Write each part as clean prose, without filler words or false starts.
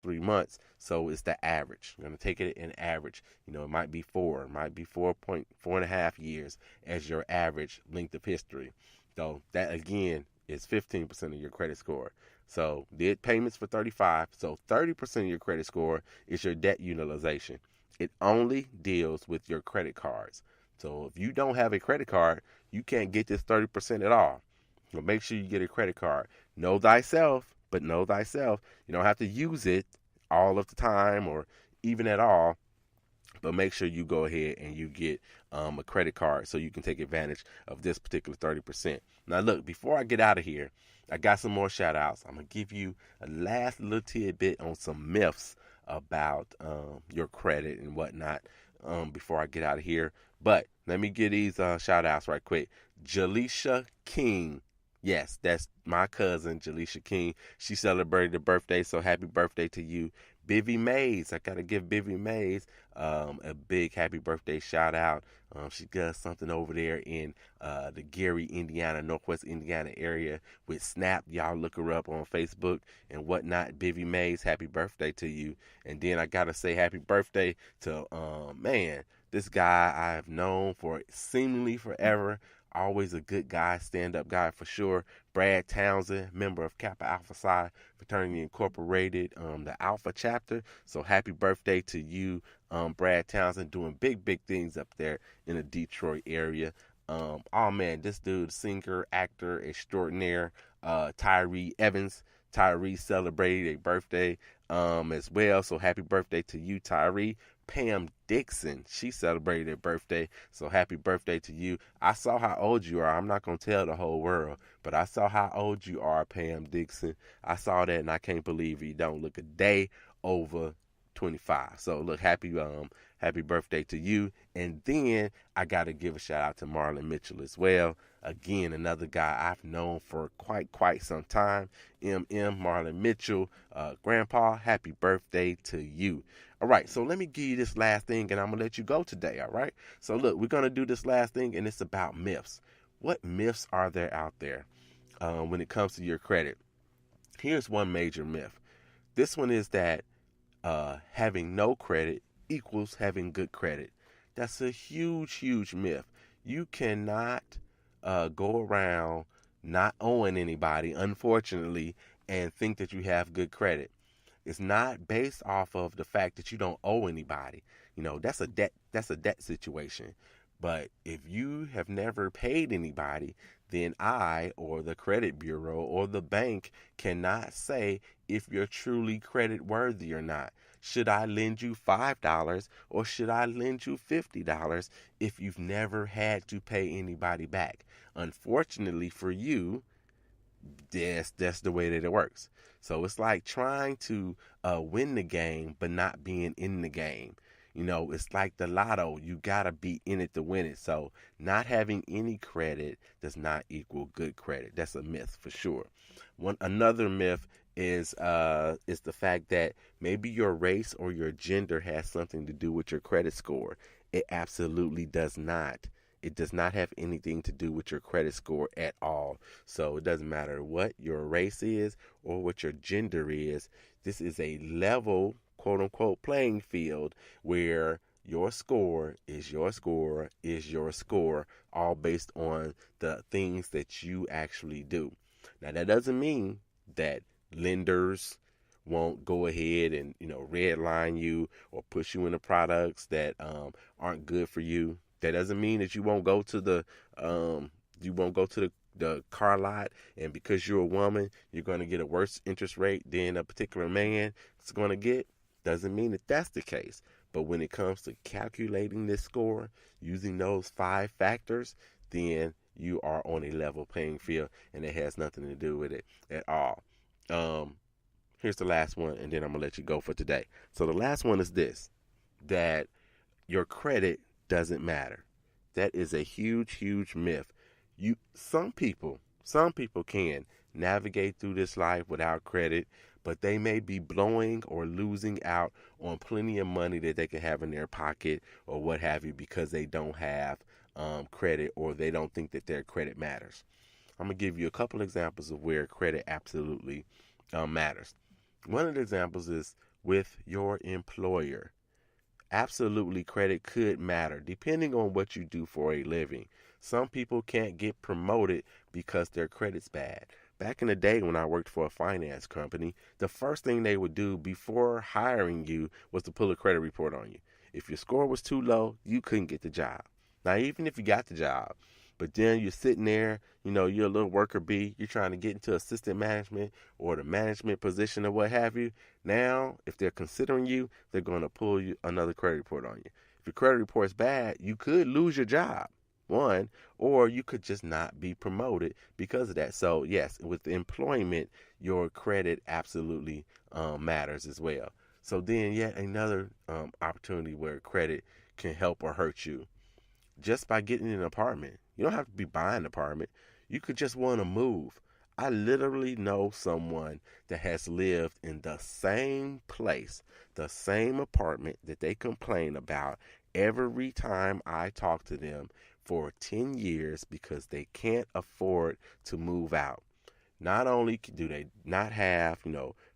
3 months. So it's the average. I'm going to take it in average. It might be 4, it might be 4.4.5 years as your average length of history. So that again is 15% of your credit score. So did payments for 35. So 30% of your credit score is your debt utilization. It only deals with your credit cards. So if you don't have a credit card, you can't get this 30% at all. So make sure you get a credit card. Know thyself, but know thyself. You don't have to use it all of the time or even at all, but make sure you go ahead and you get a credit card so you can take advantage of this particular 30%. Now, look, before I get out of here, I got some more shout outs. I'm going to give you a last little tidbit on some myths about your credit and whatnot before I get out of here. But let me get these shout outs right quick. Jaleisha King. Yes, that's my cousin, Jaleisha King. She celebrated her birthday, so happy birthday to you. Bivy Mays, I got to give Bivy Mays a big happy birthday shout out. She does something over there in the Gary, Indiana, Northwest Indiana area with Snap. Y'all look her up on Facebook and whatnot. Bivy Mays, happy birthday to you. And then I got to say happy birthday to, this guy I have known for seemingly forever. Always a good guy, stand-up guy for sure. Brad Townsend, member of Kappa Alpha Psi Fraternity Incorporated, the Alpha chapter. So happy birthday to you, Brad Townsend, doing big things up there in the Detroit area. Oh man, this dude, singer, actor extraordinaire, Tyree Evans. Tyree celebrated a birthday as well. So happy birthday to you, Tyree. Pam Dixon, she celebrated her birthday, so happy birthday to you. I saw how old you are. I'm not going to tell the whole world, but I saw how old you are, Pam Dixon. I saw that, and I can't believe you don't look a day over 25. So look, happy birthday to you. And then I got to give a shout out to Marlon Mitchell as well. Again, another guy I've known for quite some time. Marlon Mitchell, Grandpa, happy birthday to you. All right, so let me give you this last thing, and I'm going to let you go today, all right? So look, we're going to do this last thing, and it's about myths. What myths are there out there when it comes to your credit? Here's one major myth. This one is that having no credit equals having good credit. That's a huge myth. You cannot go around not owing anybody, unfortunately, and think that you have good credit. It's not based off of the fact that you don't owe anybody. That's a debt situation. But if you have never paid anybody, then I or the credit bureau or the bank cannot say if you're truly credit worthy or not. Should I lend you $5 or should I lend you $50 if you've never had to pay anybody back? Unfortunately for you, that's the way that it works. So it's like trying to win the game but not being in the game. It's like the lotto. You gotta be in it to win it. So not having any credit does not equal good credit. That's a myth for sure. Another myth is the fact that maybe your race or your gender has something to do with your credit score. It absolutely does not. It does not have anything to do with your credit score at all. So it doesn't matter what your race is or what your gender is. This is a level, quote unquote, playing field where your score is your score is your score, all based on the things that you actually do. Now, that doesn't mean that lenders won't go ahead and, redline you or push you into products that aren't good for you. That doesn't mean that you won't go to the car lot, and because you're a woman, you're going to get a worse interest rate than a particular man is going to get. Doesn't mean that that's the case. But when it comes to calculating this score using those 5 factors, then you are on a level playing field, and it has nothing to do with it at all. Here's the last one, and then I'm going to let you go for today. So the last one is this, that your credit doesn't matter. That is a huge myth. Some people can navigate through this life without credit, but they may be blowing or losing out on plenty of money that they can have in their pocket or what have you because they don't have credit, or they don't think that their credit matters. I'm going to give you a couple examples of where credit absolutely matters. One of the examples is with your employer. Absolutely, credit could matter depending on what you do for a living. Some people can't get promoted because their credit's bad. Back in the day when I worked for a finance company, the first thing they would do before hiring you was to pull a credit report on you. If your score was too low, you couldn't get the job. Now, even if you got the job, but then you're sitting there, you're a little worker bee, you're trying to get into assistant management or the management position or what have you. Now, if they're considering you, they're going to pull you another credit report on you. If your credit report's bad, you could lose your job, one, or you could just not be promoted because of that. So, yes, with employment, your credit absolutely matters as well. So then yet another opportunity where credit can help or hurt you just by getting an apartment. You don't have to be buying an apartment. You could just want to move. I literally know someone that has lived in the same place, the same apartment that they complain about every time I talk to them for 10 years because they can't afford to move out. Not only do they not have,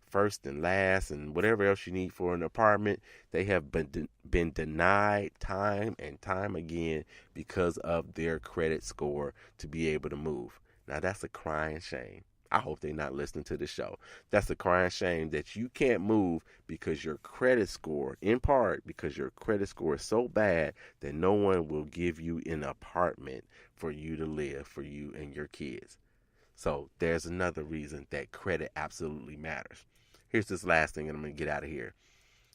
first and last and whatever else you need for an apartment, they have been denied time and time again because of their credit score to be able to move. Now that's a crying shame. I hope they're not listening to the show. That's a crying shame that you can't move because your credit score, in part because your credit score is so bad that no one will give you an apartment for you to live, for you and your kids. So there's another reason that credit absolutely matters. Here's this last thing, and I'm going to get out of here.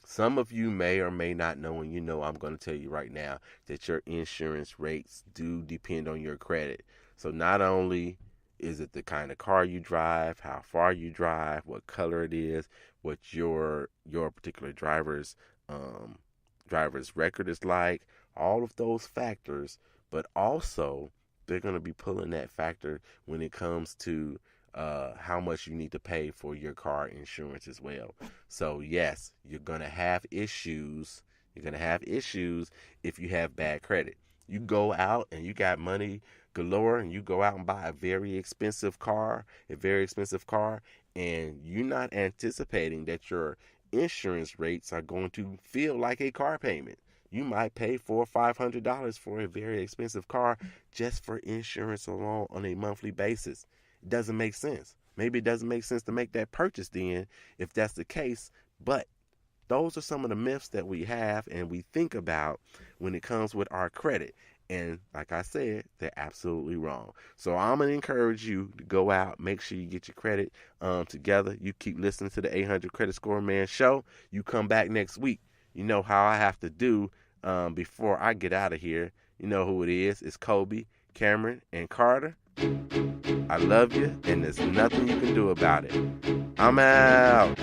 Some of you may or may not know, and I'm going to tell you right now that your insurance rates do depend on your credit. So not only is it the kind of car you drive, how far you drive, what color it is, what your particular driver's record is like, all of those factors, but also they're going to be pulling that factor when it comes to how much you need to pay for your car insurance as well. So yes, you're going to have issues. You're going to have issues if you have bad credit. You go out and you got money galore and you go out and buy a very expensive car, and you're not anticipating that your insurance rates are going to feel like a car payment. You might pay $400 or $500 for a very expensive car just for insurance alone on a monthly basis. It doesn't make sense. Maybe it doesn't make sense to make that purchase then if that's the case. But those are some of the myths that we have and we think about when it comes with our credit. And like I said, they're absolutely wrong. So I'm going to encourage you to go out, make sure you get your credit together. You keep listening to the 800 Credit Score Man show. You come back next week. You know how I have to do before I get out of here. You know who it is. It's Kobe, Cameron, and Carter. I love you, and there's nothing you can do about it. I'm out.